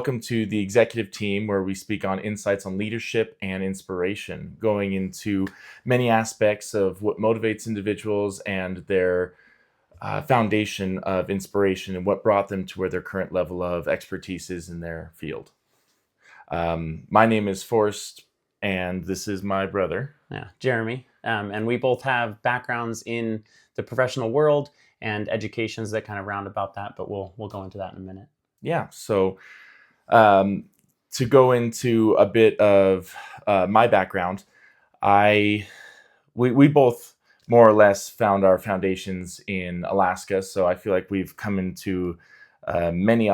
Welcome to the executive team, where we speak on insights on leadership and inspiration, going into many aspects of what motivates individuals and their foundation of inspiration and what brought them to where their current level of expertise is in their field. My name is Forrest, and this is my brother. Yeah, Jeremy. And we both have backgrounds in the professional world and educations that kind of round about that, but we'll go into that in a minute. Yeah, so to go into a bit of my background, we both more or less found our foundations in Alaska. So I feel like we've come into many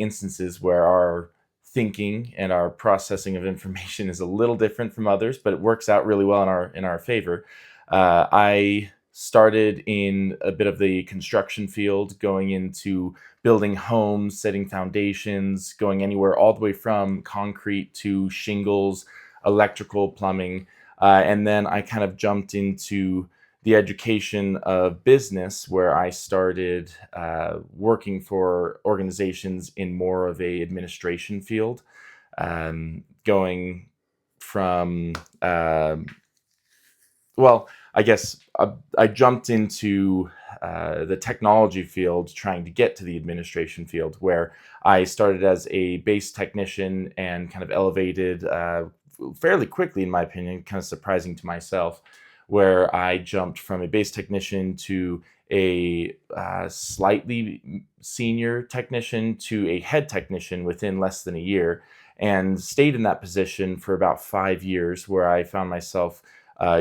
instances where our thinking and our processing of information is a little different from others, but it works out really well in our favor. I started in a bit of the construction field, going into building homes, setting foundations, going anywhere all the way from concrete to shingles, electrical, plumbing. And then I kind of jumped into the education of business, where I started working for organizations in more of a administration field, going from I guess I jumped into the technology field trying to get to the administration field, where I started as a base technician and kind of elevated fairly quickly, in my opinion, kind of surprising to myself, where I jumped from a base technician to a slightly senior technician to a head technician within less than a year, and stayed in that position for about 5 years, where I found myself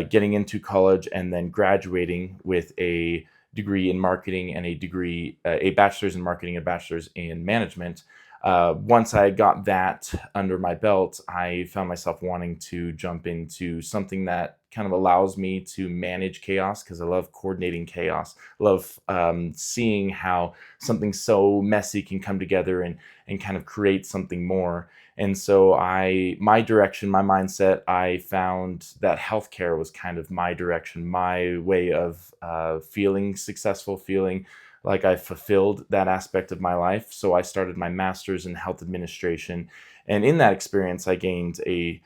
getting into college and then graduating with a degree in marketing and a bachelor's in marketing and a bachelor's in management. Once I got that under my belt, I found myself wanting to jump into something that kind of allows me to manage chaos, because I love coordinating chaos. Love seeing how something so messy can come together and kind of create something more. And so my direction, my mindset, I found that healthcare was kind of my direction, my way of feeling successful, feeling like I fulfilled that aspect of my life. So I started my master's in health administration. And in that experience, I gained a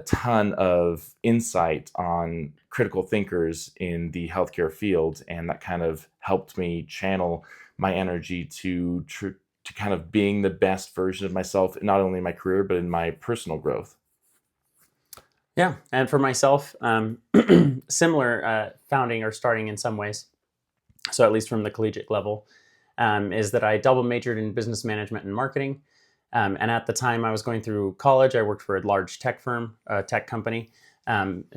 ton of insight on critical thinkers in the healthcare field. And that kind of helped me channel my energy to kind of being the best version of myself, not only in my career, but in my personal growth. Yeah, and for myself, similar founding or starting in some ways. So at least from the collegiate level, is that I double majored in business management and marketing. And at the time I was going through college, I worked for a large tech firm, a tech company,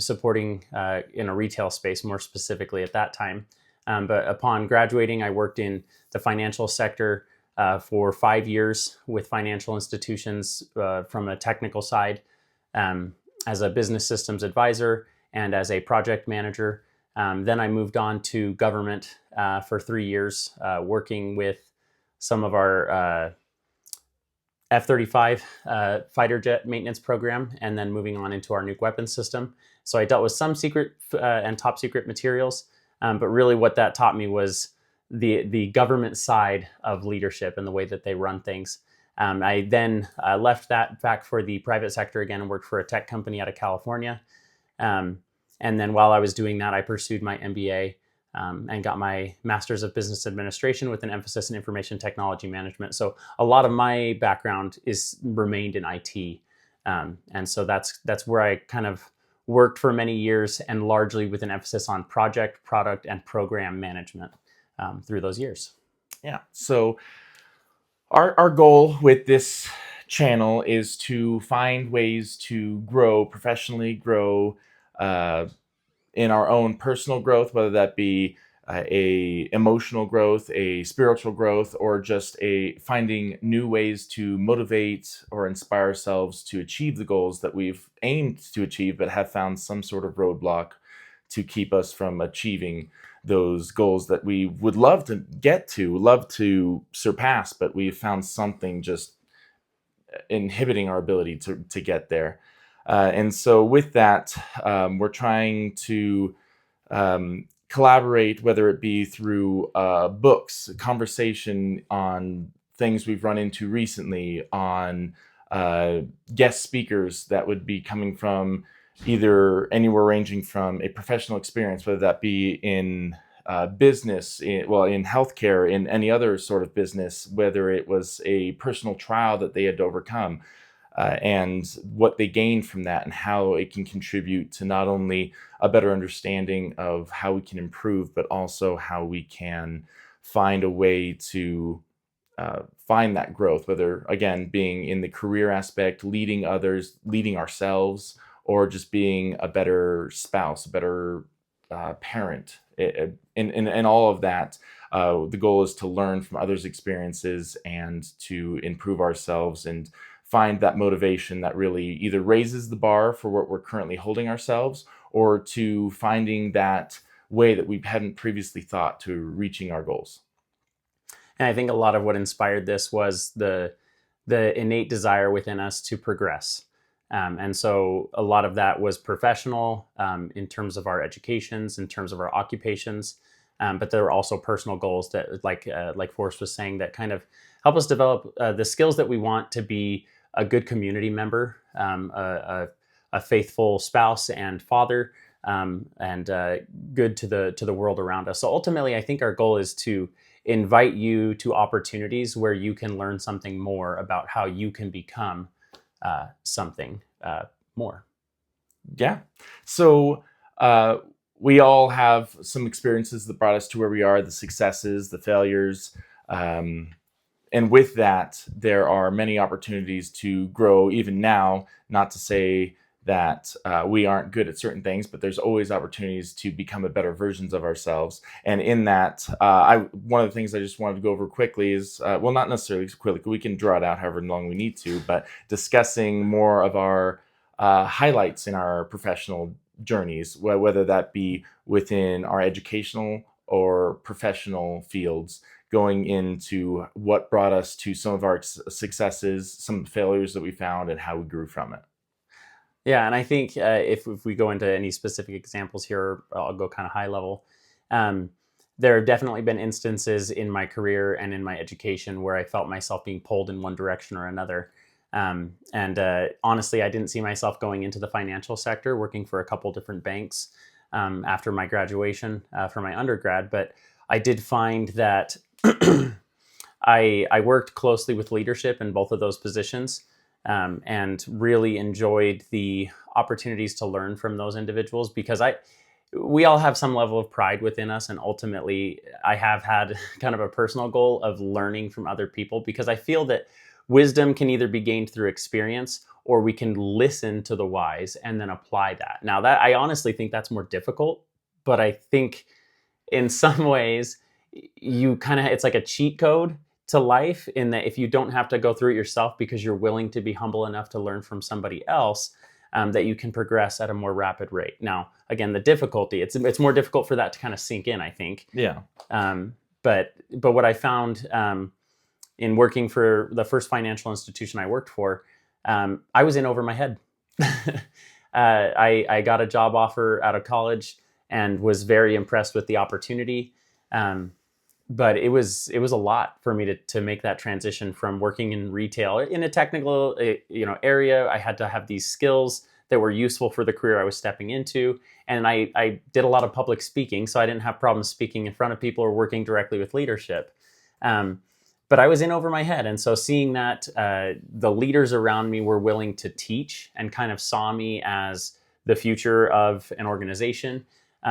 supporting in a retail space more specifically at that time. But upon graduating, I worked in the financial sector for 5 years with financial institutions from a technical side, as a business systems advisor and as a project manager. Then I moved on to government for 3 years, working with some of our F-35 fighter jet maintenance program, and then moving on into our nuke weapons system. So I dealt with some secret and top secret materials, but really what that taught me was the government side of leadership and the way that they run things. I then left that back for the private sector again and worked for a tech company out of California. And then while I was doing that, I pursued my MBA and got my Master's of Business Administration with an emphasis in information technology management. So a lot of my background is remained in IT. And so that's where I kind of worked for many years, and largely with an emphasis on project, product, and program management through those years. Yeah. So our goal with this channel is to find ways to grow professionally, grow in our own personal growth, whether that be a emotional growth, a spiritual growth, or just a finding new ways to motivate or inspire ourselves to achieve the goals that we've aimed to achieve, but have found some sort of roadblock to keep us from achieving those goals that we would love to get to, love to surpass, but we've found something just inhibiting our ability to get there. And so with that, we're trying to collaborate, whether it be through books, conversation on things we've run into recently on guest speakers that would be coming from either anywhere ranging from a professional experience, whether that be in business, in healthcare, in any other sort of business, whether it was a personal trial that they had to overcome, and what they gained from that, and how it can contribute to not only a better understanding of how we can improve, but also how we can find a way to find that growth, whether again being in the career aspect, leading others, leading ourselves, or just being a better spouse, a better parent. In all of that, the goal is to learn from others' experiences and to improve ourselves and find that motivation that really either raises the bar for what we're currently holding ourselves, or to finding that way that we hadn't previously thought to reaching our goals. And I think a lot of what inspired this was the innate desire within us to progress. And so a lot of that was professional, in terms of our educations, in terms of our occupations, but there were also personal goals that, like Forrest was saying, that kind of help us develop the skills that we want to be a good community member, a faithful spouse and father, and good to the world around us. So ultimately, I think our goal is to invite you to opportunities where you can learn something more about how you can become something more. Yeah. So we all have some experiences that brought us to where we are, the successes, the failures. And with that, there are many opportunities to grow even now. Not to say that we aren't good at certain things, but there's always opportunities to become a better versions of ourselves. And in that, one of the things I just wanted to go over quickly is, well, not necessarily quickly, we can draw it out however long we need to, but discussing more of our highlights in our professional journeys, whether that be within our educational or professional fields, going into what brought us to some of our successes, some failures that we found, and how we grew from it. Yeah, and I think if we go into any specific examples here, I'll go kind of high level. Um, there have definitely been instances in my career and in my education where I felt myself being pulled in one direction or another. And honestly, I didn't see myself going into the financial sector, working for a couple different banks after my graduation for my undergrad. But I did find that I worked closely with leadership in both of those positions, and really enjoyed the opportunities to learn from those individuals, because we all have some level of pride within us. And ultimately, I have had kind of a personal goal of learning from other people, because I feel that wisdom can either be gained through experience, or we can listen to the wise and then apply that. Now, that I honestly think that's more difficult, but I think in some ways you kind of, it's like a cheat code to life, in that if you don't have to go through it yourself because you're willing to be humble enough to learn from somebody else, that you can progress at a more rapid rate. Now, again, the difficulty, it's more difficult for that to kind of sink in, I think. Yeah. But what I found in working for the first financial institution I worked for, I was in over my head. I got a job offer out of college and was very impressed with the opportunity. But it was a lot for me to make that transition from working in retail in a technical area. I had to have these skills that were useful for the career I was stepping into, and I did a lot of public speaking, so I didn't have problems speaking in front of people or working directly with leadership. But I was in over my head, and so seeing that the leaders around me were willing to teach and kind of saw me as the future of an organization,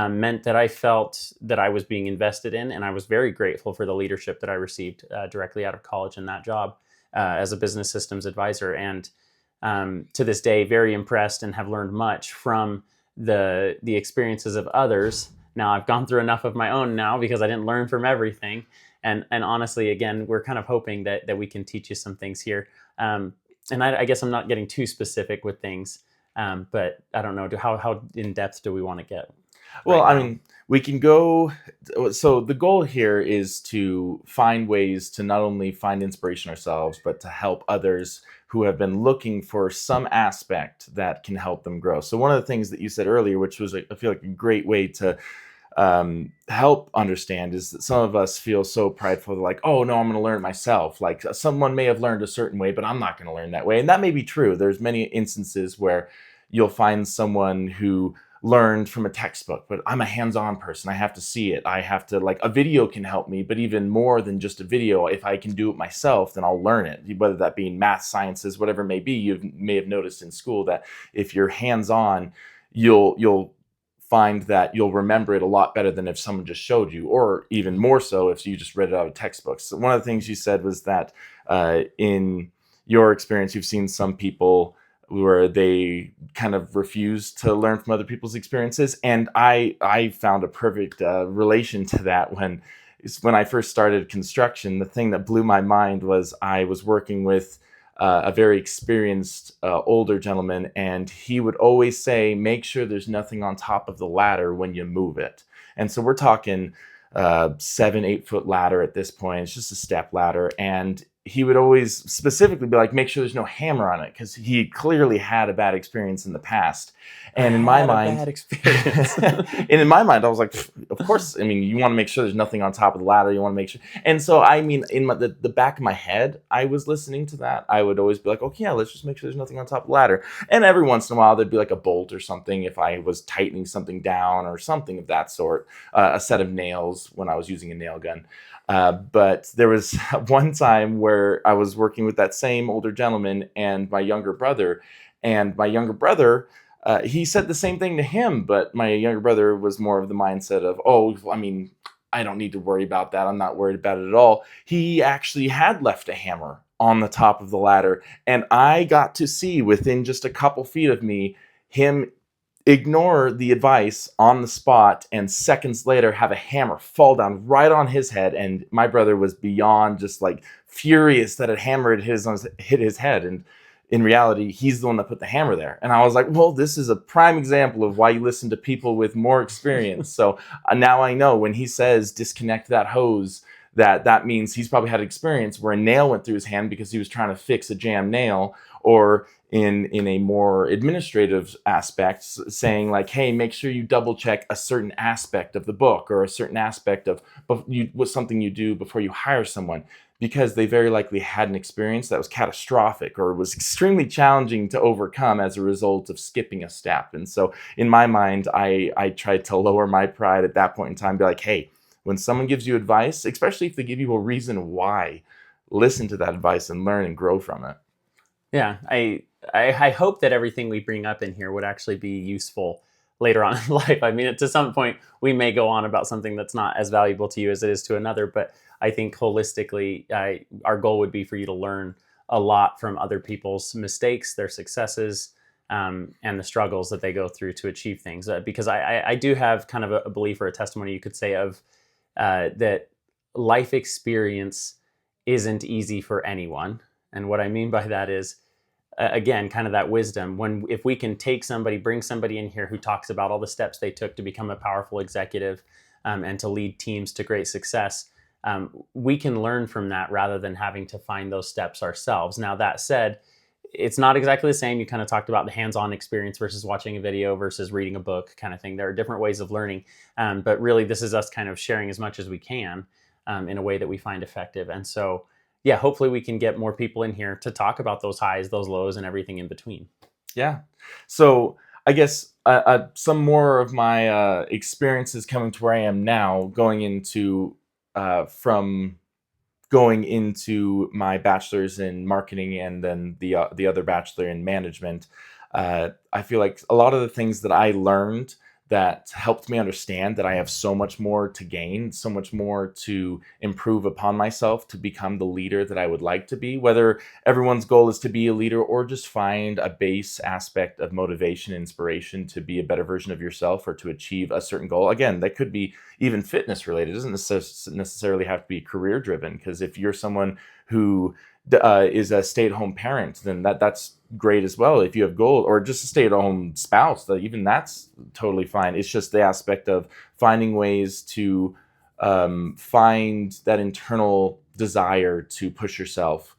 meant that I felt that I was being invested in, and I was very grateful for the leadership that I received directly out of college in that job as a business systems advisor. And to this day, very impressed and have learned much from the experiences of others. Now, I've gone through enough of my own now, because I didn't learn from everything. And honestly, again, we're kind of hoping that we can teach you some things here. And I guess I'm not getting too specific with things, but I don't know, how in depth do we want to get? Well, Right I now? mean, we can go. So the goal here is to find ways to not only find inspiration ourselves, but to help others who have been looking for some aspect that can help them grow. So one of the things that you said earlier, which was, I feel like, a great way to help understand is that some of us feel so prideful, like, oh no, I'm going to learn it myself. Like someone may have learned a certain way, but I'm not going to learn that way. And that may be true. There's many instances where you'll find someone who learned from a textbook, but I'm a hands-on person. I have to see it. I have to, like, a video can help me, but even more than just a video, if I can do it myself, then I'll learn it, whether that be in math, sciences, whatever it may be. You may have noticed in school that if you're hands-on, you'll find that you'll remember it a lot better than if someone just showed you, or even more so if you just read it out of textbooks. So one of the things you said was that in your experience, you've seen some people where they kind of refuse to learn from other people's experiences. And I found a perfect relation to that when I first started construction. The thing that blew my mind was I was working with a very experienced older gentleman, and he would always say, make sure there's nothing on top of the ladder when you move it. And so we're talking 7-8 foot ladder at this point. It's just a step ladder. And he would always specifically be like, make sure there's no hammer on it, because he clearly had a bad experience in the past. And in my mind, bad experience. and in my mind, I was like, of course. I mean, you want to make sure there's nothing on top of the ladder. You want to make sure. And so, I mean, in the back of my head, I was listening to that. I would always be like, okay, yeah, let's just make sure there's nothing on top of the ladder. And every once in a while, there'd be like a bolt or something if I was tightening something down or something of that sort. A set of nails when I was using a nail gun. But there was one time where I was working with that same older gentleman and my younger brother. And my younger brother, he said the same thing to him, but my younger brother was more of the mindset of, oh, I mean, I don't need to worry about that. I'm not worried about it at all. He actually had left a hammer on the top of the ladder. And I got to see within just a couple feet of me, him ignore the advice on the spot, and seconds later have a hammer fall down right on his head. And my brother was beyond just like furious that a hammer had hit his head. And in reality, he's the one that put the hammer there. And I was like, well, this is a prime example of why you listen to people with more experience. So now I know when he says disconnect that hose, that means he's probably had experience where a nail went through his hand because he was trying to fix a jammed nail, or in a more administrative aspect, saying like, hey, make sure you double check a certain aspect of the book or a certain aspect of something you do before you hire someone, because they very likely had an experience that was catastrophic or was extremely challenging to overcome as a result of skipping a step. And so in my mind, I tried to lower my pride at that point in time, be like, hey, when someone gives you advice, especially if they give you a reason why, listen to that advice and learn and grow from it. Yeah, I hope that everything we bring up in here would actually be useful later on in life. I mean, to some point, we may go on about something that's not as valuable to you as it is to another, but I think holistically, our goal would be for you to learn a lot from other people's mistakes, their successes, and the struggles that they go through to achieve things. Because I do have kind of a belief or a testimony, you could say, of that life experience isn't easy for anyone. And what I mean by that is, again, kind of that wisdom. If we can bring somebody in here who talks about all the steps they took to become a powerful executive, and to lead teams to great success, we can learn from that rather than having to find those steps ourselves. Now, that said, it's not exactly the same. You kind of talked about the hands-on experience versus watching a video versus reading a book kind of thing. There are different ways of learning, but really this is us kind of sharing as much as we can in a way that we find effective. And so, yeah, hopefully we can get more people in here to talk about those highs, those lows, and everything in between. Yeah. So I guess some more of my experiences coming to where I am now, from going into my bachelor's in marketing and then the other bachelor in management. I feel like a lot of the things that I learned that helped me understand that I have so much more to gain, so much more to improve upon myself to become the leader that I would like to be, whether everyone's goal is to be a leader or just find a base aspect of motivation, inspiration to be a better version of yourself or to achieve a certain goal. Again, that could be even fitness related. It doesn't necessarily have to be career driven, because if you're someone who is a stay-at-home parent, then that's great as well. If you have goals, or just a stay-at-home spouse, even that's totally fine. It's just the aspect of finding ways to find that internal desire to push yourself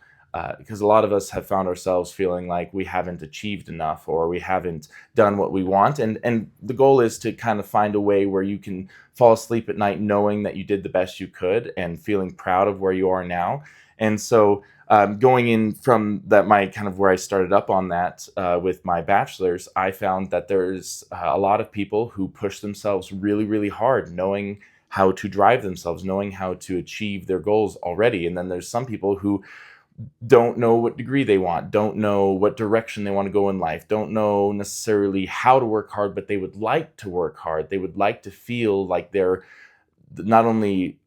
Because a lot of us have found ourselves feeling like we haven't achieved enough or we haven't done what we want. And the goal is to kind of find a way where you can fall asleep at night knowing that you did the best you could and feeling proud of where you are now. And so going in from that, my kind of where I started up on that with my bachelor's, I found that there's a lot of people who push themselves really, really hard, knowing how to drive themselves, knowing how to achieve their goals already. And then there's some people who don't know what degree they want, don't know what direction they want to go in life, don't know necessarily how to work hard, but they would like to work hard. They would like to feel like they're not only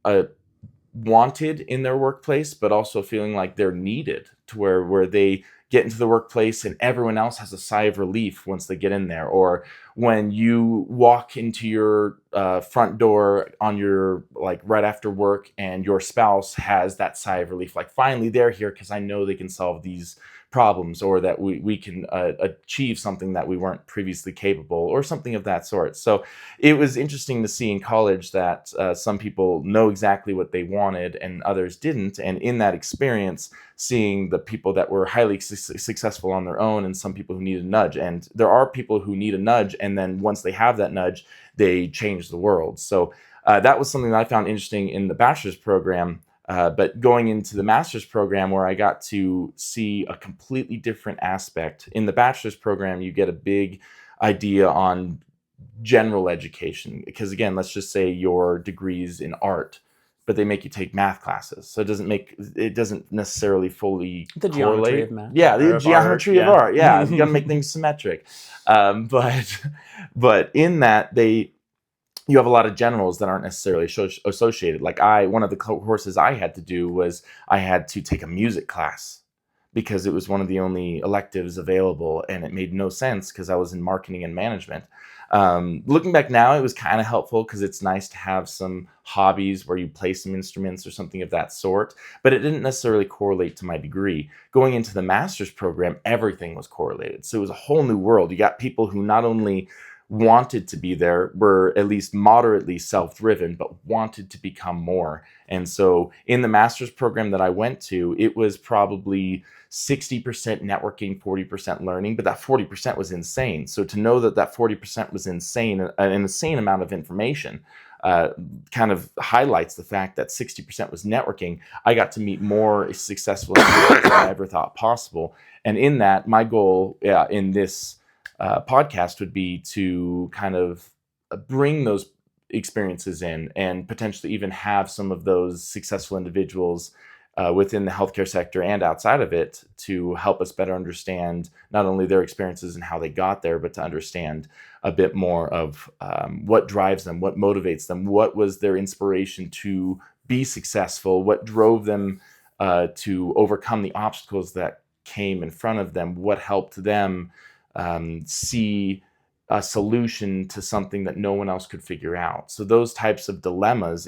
wanted in their workplace, but also feeling like they're needed, to where they get into the workplace and everyone else has a sigh of relief once they get in there. Or when you walk into your front door on your, like, right after work, and your spouse has that sigh of relief, like, finally they're here because I know they can solve these problems, or that we can achieve something that we weren't previously capable, or something of that sort. So it was interesting to see in college that some people know exactly what they wanted and others didn't. And in that experience, seeing the people that were highly successful on their own, and some people who need a nudge. And there are people who need a nudge, and then once they have that nudge, they change the world. So that was something that I found interesting in the bachelor's program. But going into the master's program, where I got to see a completely different aspect. In the bachelor's program, you get a big idea on general education, because again, let's just say your degree's in art, but they make you take math classes, so it doesn't necessarily fully The geometry correlate. of math, Yeah, the or of art, geometry of yeah. art. Yeah, you got to make things symmetric. But in that, you have a lot of generals that aren't necessarily associated. Like, one of the courses I had to do was I had to take a music class, because it was one of the only electives available, and it made no sense because I was in marketing and management. Looking back now, it was kind of helpful because it's nice to have some hobbies where you play some instruments or something of that sort, but it didn't necessarily correlate to my degree. Going into the master's program, everything was correlated. So it was a whole new world. You got people who not only wanted to be there, were at least moderately self-driven, but wanted to become more. And so in the master's program that I went to, it was probably 60% networking, 40% learning, but that 40% was insane. So to know that that 40% was insane, an insane amount of information, kind of highlights the fact that 60% was networking. I got to meet more successful individuals than I ever thought possible. And in that, my goal in this podcast would be to kind of bring those experiences in, and potentially even have some of those successful individuals within the healthcare sector and outside of it, to help us better understand not only their experiences and how they got there, but to understand a bit more of what drives them, what motivates them, what was their inspiration to be successful, what drove them to overcome the obstacles that came in front of them, what helped them see a solution to something that no one else could figure out. So those types of dilemmas,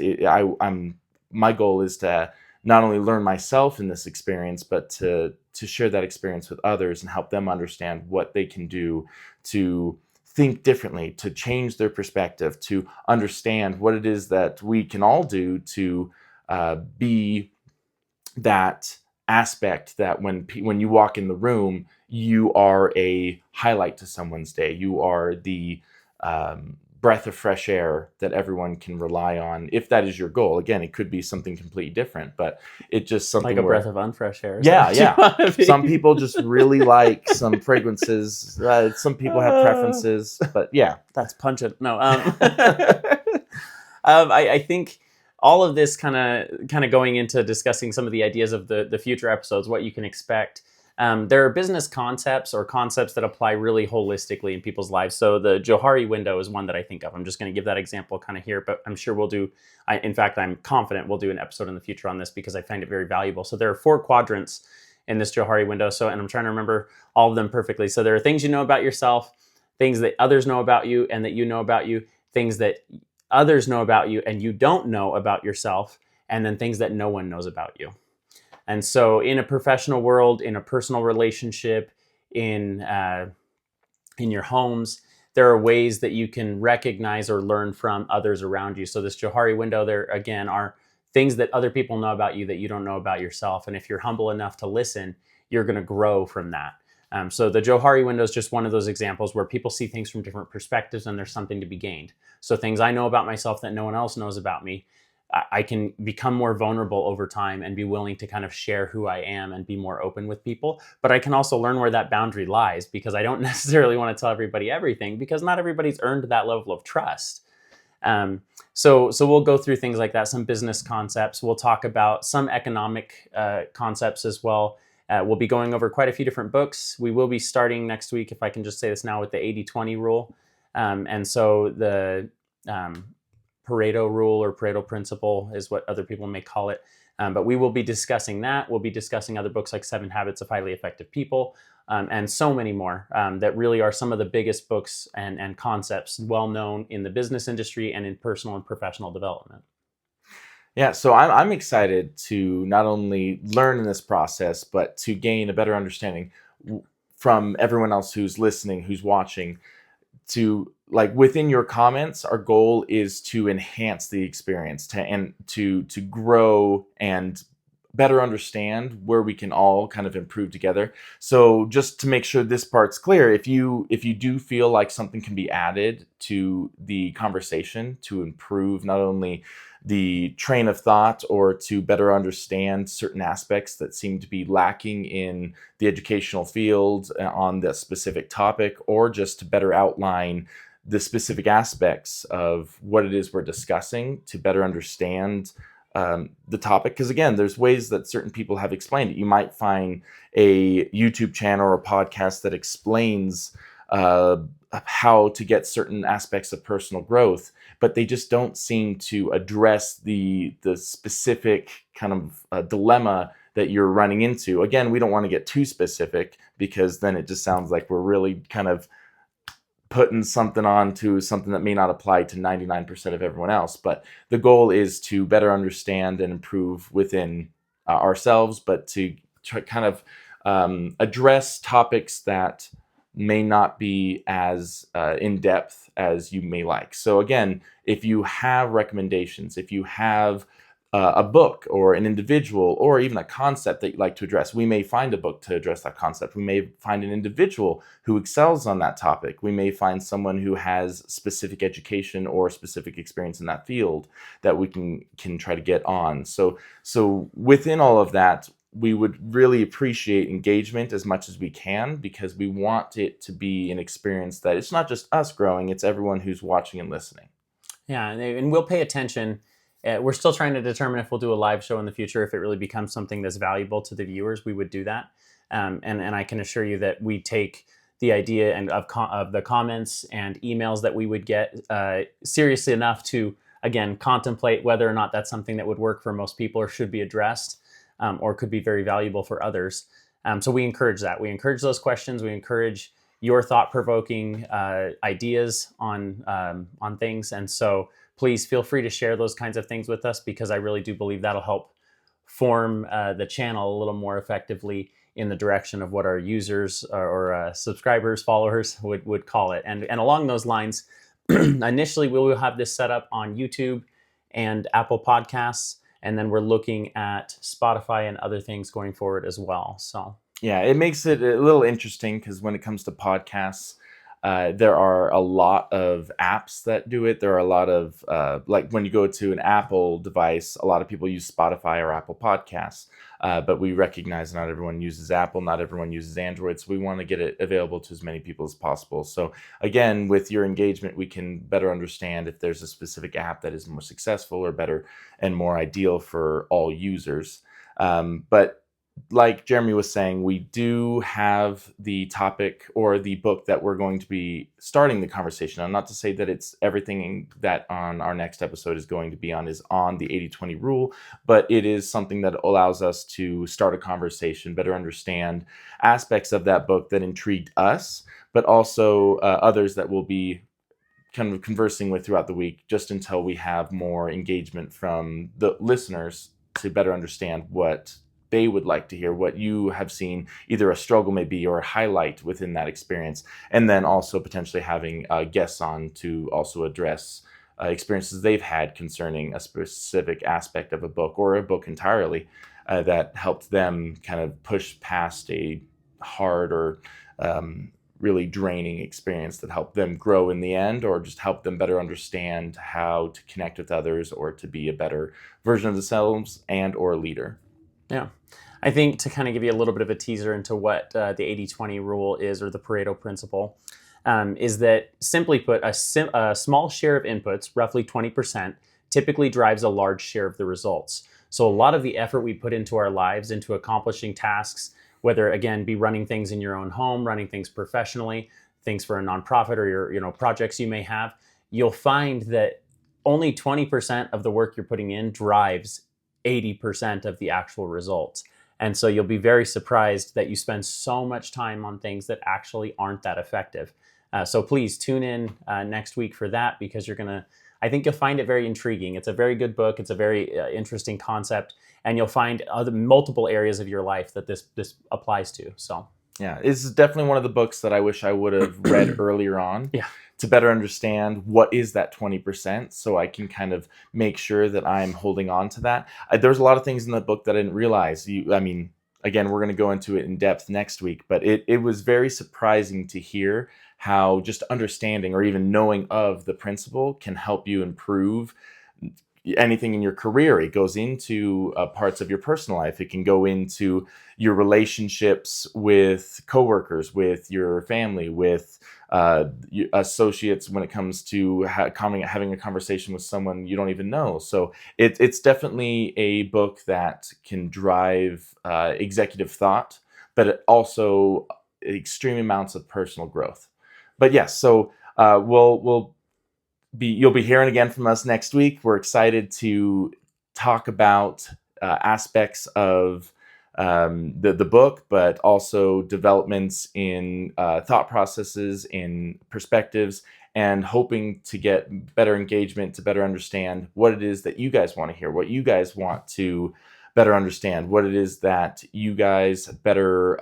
my goal is to not only learn myself in this experience, but to share that experience with others and help them understand what they can do to think differently, to change their perspective, to understand what it is that we can all do to be that aspect that when you walk in the room, you are a highlight to someone's day. You are the breath of fresh air that everyone can rely on, if that is your goal. Again, it could be something completely different, but it's just something Like a where, breath of unfresh air. yeah. Some people just really like some fragrances. Some people have preferences, but yeah. That's pungent. No, I think all of this kind of going into discussing some of the ideas of the future episodes, what you can expect. There are business concepts or concepts that apply really holistically in people's lives. So the Johari window is one that I think of. I'm just going to give that example kind of here, but I'm sure we'll do, in fact, I'm confident we'll do an episode in the future on this because I find it very valuable. So there are 4 quadrants in this Johari window. So, and I'm trying to remember all of them perfectly. So there are things you know about yourself, things that others know about you and that you know about you, things that others know about you and you don't know about yourself, and then things that no one knows about you. And so in a professional world, in a personal relationship, in your homes, there are ways that you can recognize or learn from others around you. So this Johari window, there again are things that other people know about you that you don't know about yourself. And if you're humble enough to listen, you're going to grow from that. So the Johari window is just one of those examples where people see things from different perspectives and there's something to be gained. So things I know about myself that no one else knows about me, I can become more vulnerable over time and be willing to kind of share who I am and be more open with people. But I can also learn where that boundary lies, because I don't necessarily want to tell everybody everything, because not everybody's earned that level of trust. So we'll go through things like that, some business concepts. We'll talk about some economic concepts as well. We'll be going over quite a few different books. We will be starting next week, if I can just say this now, with the 80-20 rule. And so the Pareto rule, or Pareto principle, is what other people may call it. But we will be discussing that. We'll be discussing other books like 7 Habits of Highly Effective People, and so many more that really are some of the biggest books and concepts well known in the business industry and in personal and professional development. Yeah, so I'm excited to not only learn in this process, but to gain a better understanding from everyone else who's listening, who's watching. To, like, within your comments, our goal is to enhance the experience, to grow and better understand where we can all kind of improve together. So just to make sure this part's clear, if you do feel like something can be added to the conversation to improve not only the train of thought or to better understand certain aspects that seem to be lacking in the educational field on the specific topic, or just to better outline the specific aspects of what it is we're discussing to better understand the topic. Because again, there's ways that certain people have explained it. You might find a YouTube channel or a podcast that explains how to get certain aspects of personal growth, but they just don't seem to address the specific kind of dilemma that you're running into. Again, we don't want to get too specific, because then it just sounds like we're really kind of putting something on to something that may not apply to 99% of everyone else. But the goal is to better understand and improve within ourselves, but to try, kind of address topics that may not be as in depth as you may like. So again, if you have recommendations, if you have a book or an individual or even a concept that you'd like to address, we may find a book to address that concept. We may find an individual who excels on that topic. We may find someone who has specific education or specific experience in that field that we can try to get on. So within all of that, we would really appreciate engagement as much as we can, because we want it to be an experience that it's not just us growing, it's everyone who's watching and listening. Yeah, and we'll pay attention. We're still trying to determine if we'll do a live show in the future. If it really becomes something that's valuable to the viewers, we would do that. And I can assure you that we take the idea and of the comments and emails that we would get seriously enough to, again, contemplate whether or not that's something that would work for most people or should be addressed, or could be very valuable for others. So we encourage that. We encourage those questions. We encourage your thought-provoking ideas on things. And so please feel free to share those kinds of things with us, because I really do believe that'll help form the channel a little more effectively in the direction of what our users or subscribers, followers would call it. And along those lines, initially we will have this set up on YouTube and Apple Podcasts, and then we're looking at Spotify and other things going forward as well. So yeah, it makes it a little interesting, because when it comes to podcasts, there are a lot of apps that do it. There are a lot of, like when you go to an Apple device, a lot of people use Spotify or Apple Podcasts. But we recognize not everyone uses Apple, not everyone uses Android. So we want to get it available to as many people as possible. So again, with your engagement, we can better understand if there's a specific app that is more successful or better and more ideal for all users. But like Jeremy was saying, we do have the topic or the book that we're going to be starting the conversation on. Not to say that it's everything that on our next episode is going to be on is on the 80-20 rule, but it is something that allows us to start a conversation, better understand aspects of that book that intrigued us, but also others that we'll be kind of conversing with throughout the week, just until we have more engagement from the listeners to better understand what they would like to hear, what you have seen either a struggle maybe or a highlight within that experience, and then also potentially having guests on to also address experiences they've had concerning a specific aspect of a book or a book entirely that helped them kind of push past a hard or really draining experience that helped them grow in the end, or just help them better understand how to connect with others or to be a better version of themselves and or leader. Yeah. I think to kind of give you a little bit of a teaser into what the 80-20 rule is, or the Pareto principle, is that simply put, a small share of inputs, roughly 20%, typically drives a large share of the results. So a lot of the effort we put into our lives, into accomplishing tasks, whether again be running things in your own home, running things professionally, things for a nonprofit, or your projects you may have, you'll find that only 20% of the work you're putting in drives 80% of the actual results. And so you'll be very surprised that you spend so much time on things that actually aren't that effective. So please tune in next week for that, because I think you'll find it very intriguing. It's a very good book. It's a very interesting concept, and you'll find multiple areas of your life that this applies to. So yeah, this is definitely one of the books that I wish I would have read earlier on. Yeah. To better understand what is that 20%, so I can kind of make sure that I'm holding on to that. There's a lot of things in the book that I didn't realize. Again, we're going to go into it in depth next week, but it was very surprising to hear how just understanding or even knowing of the principle can help you improve anything in your career. It goes into parts of your personal life. It can go into your relationships with coworkers, with your family, with associates, when it comes to having a conversation with someone you don't even know. So it's definitely a book that can drive executive thought, but it also extreme amounts of personal growth. But yes, so you'll be hearing again from us next week. We're excited to talk about aspects of the book, but also developments in thought processes, in perspectives, and hoping to get better engagement, to better understand what it is that you guys want to hear, what you guys want to better understand, what it is that you guys better,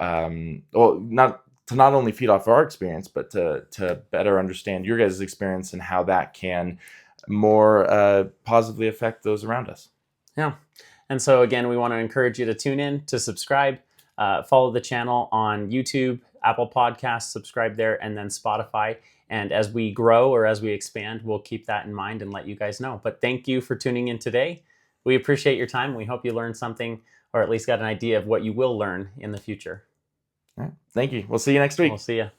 not only feed off our experience, but to better understand your guys' experience and how that can more positively affect those around us. Yeah. And so again, we want to encourage you to tune in, to subscribe, follow the channel on YouTube, Apple Podcasts, subscribe there, and then Spotify. And as we grow or as we expand, we'll keep that in mind and let you guys know. But thank you for tuning in today. We appreciate your time. We hope you learned something, or at least got an idea of what you will learn in the future. All right. Thank you. We'll see you next week. We'll see you.